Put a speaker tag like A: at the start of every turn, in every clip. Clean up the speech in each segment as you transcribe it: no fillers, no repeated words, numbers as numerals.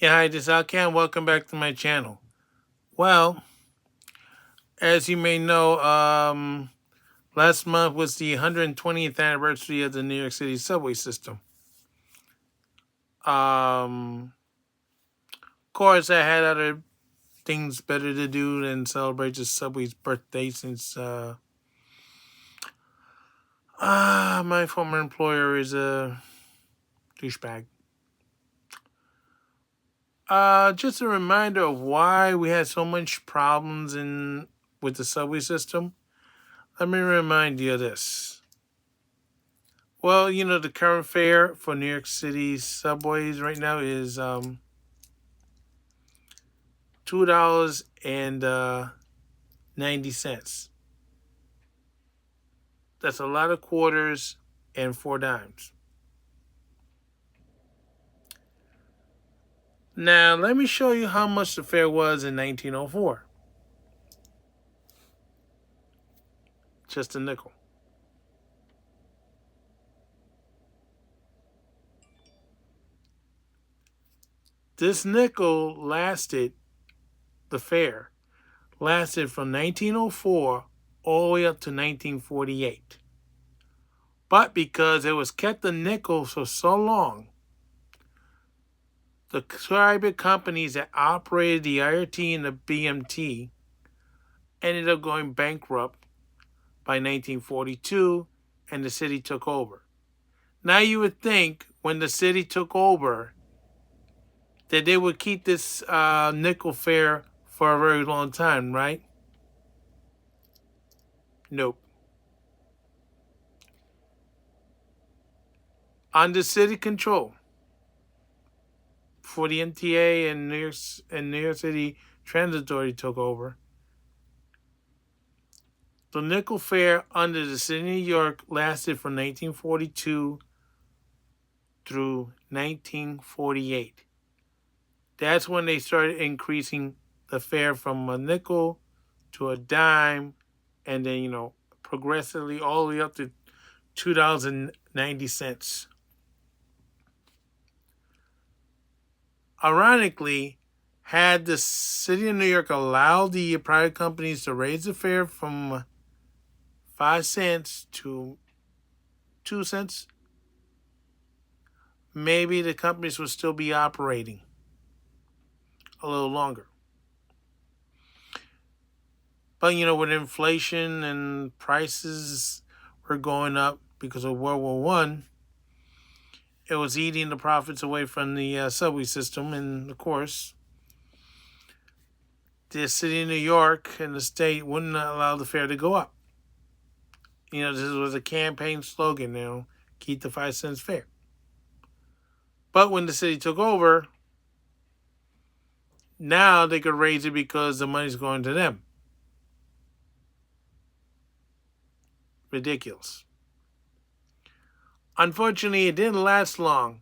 A: Yeah, hi, this is Alcan. Welcome back to my channel. Well, as you may know, last month was the 120th anniversary of the New York City Subway system. Of course, I had other things better to do than celebrate the Subway's birthday since my former employer is a douchebag. Just a reminder of why we had so much problems with the subway system. Let me remind you of this. Well, the current fare for New York City subways right now is $2.90. That's a lot of quarters and 4 dimes. Now, let me show you how much the fare was in 1904. Just a nickel. This nickel the fare lasted from 1904 all the way up to 1948. But because it was kept a nickel for so long, the private companies that operated the IRT and the BMT ended up going bankrupt by 1942, and the city took over. Now you would think when the city took over that they would keep this nickel fare for a very long time, right? Nope. Under city control, before the MTA and New York City Transit Authority took over, the nickel fare under the city of New York lasted from 1942 through 1948. That's when they started increasing the fare from a nickel to a dime, and then, progressively all the way up to $2.90. Ironically, had the city of New York allowed the private companies to raise the fare from 5 cents to 2 cents, maybe the companies would still be operating a little longer. But, with inflation and prices were going up because of World War One, it was eating the profits away from the subway system. And, of course, the city of New York and the state wouldn't allow the fare to go up. This was a campaign slogan, keep the 5 cents fare. But when the city took over, now they could raise it because the money's going to them. Ridiculous. Unfortunately, it didn't last long.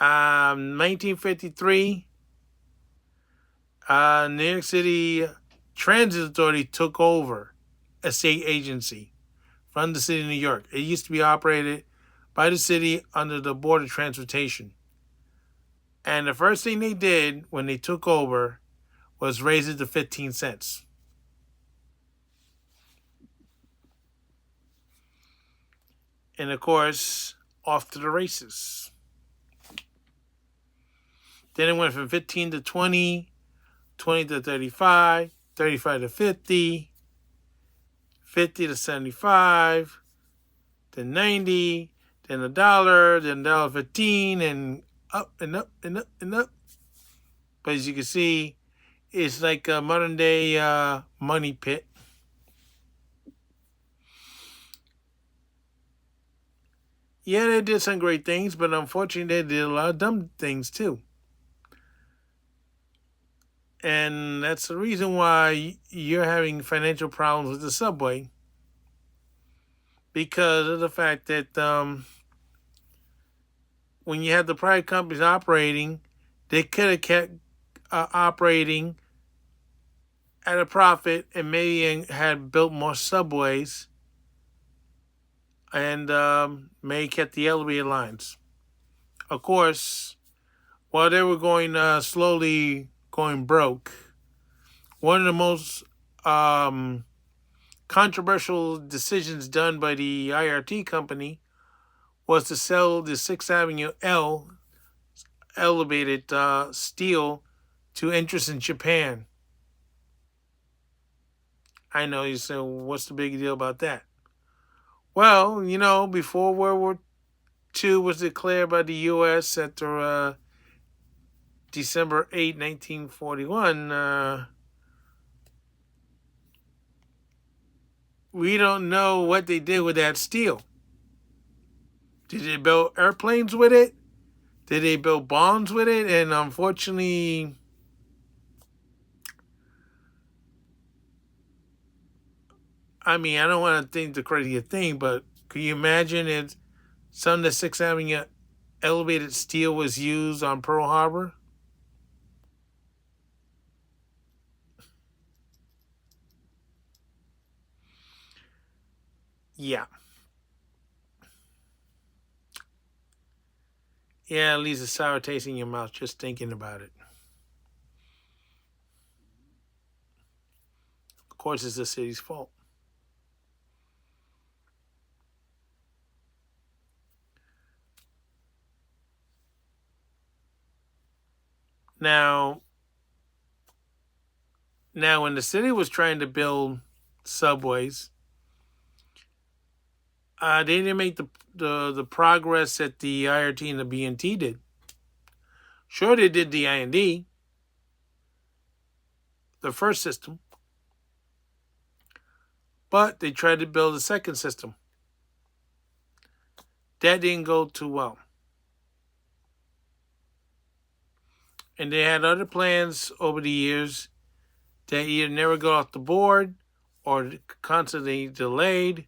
A: 1953, New York City Transit Authority took over a state agency from the city of New York. It used to be operated by the city under the Board of Transportation. And the first thing they did when they took over was raise it to 15 cents. And of course, off to the races. Then it went from 15 to 20, 20 to 35, 35 to 50, 50 to 75, then 90, then $1, then $1.15, and up and up and up and up. But as you can see, it's like a modern day money pit. Yeah, they did some great things, but unfortunately, they did a lot of dumb things too. And that's the reason why you're having financial problems with the subway, because of the fact that when you have the private companies operating, they could have kept operating at a profit and maybe had built more subways and may kept the elevated lines. Of course, while they were going slowly going broke, one of the most controversial decisions done by the IRT company was to sell the 6th Avenue L elevated steel to interests in Japan. I know you say, what's the big deal about that? Well, before World War II was declared by the U.S. after December 8, 1941, we don't know what they did with that steel. Did they build airplanes with it? Did they build bombs with it? And unfortunately, I don't want to think the crazy thing, but can you imagine if some of the 6th Avenue elevated steel was used on Pearl Harbor? Yeah. Yeah, it leaves a sour taste in your mouth just thinking about it. Of course, it's the city's fault. Now, when the city was trying to build subways, they didn't make the progress that the IRT and the BNT did. Sure, they did the I&D, the first system, but they tried to build a second system. That didn't go too well. And they had other plans over the years that either never got off the board or constantly delayed,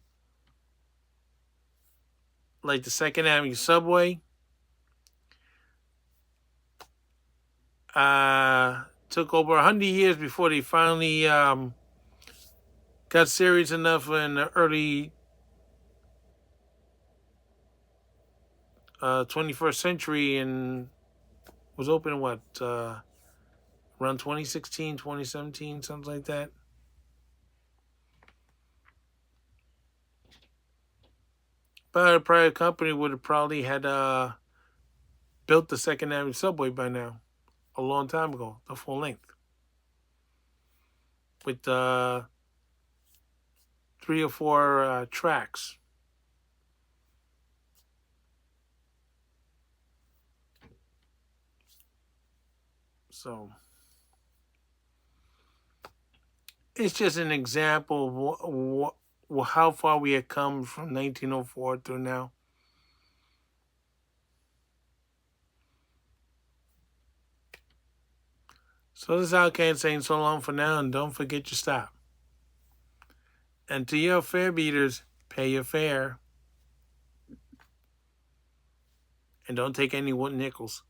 A: like the 2nd Avenue Subway. Took over 100 years before they finally got serious enough in the early 21st century and was open, around 2016, 2017, something like that. But a private company would have probably had built the 2nd Avenue Subway by now, a long time ago, the full length, with 3 or 4 tracks. So it's just an example of how far we had come from 1904 through now. So this is Outcast saying so long for now, and don't forget your stop. And to your fare beaters, pay your fare. And don't take any nickels.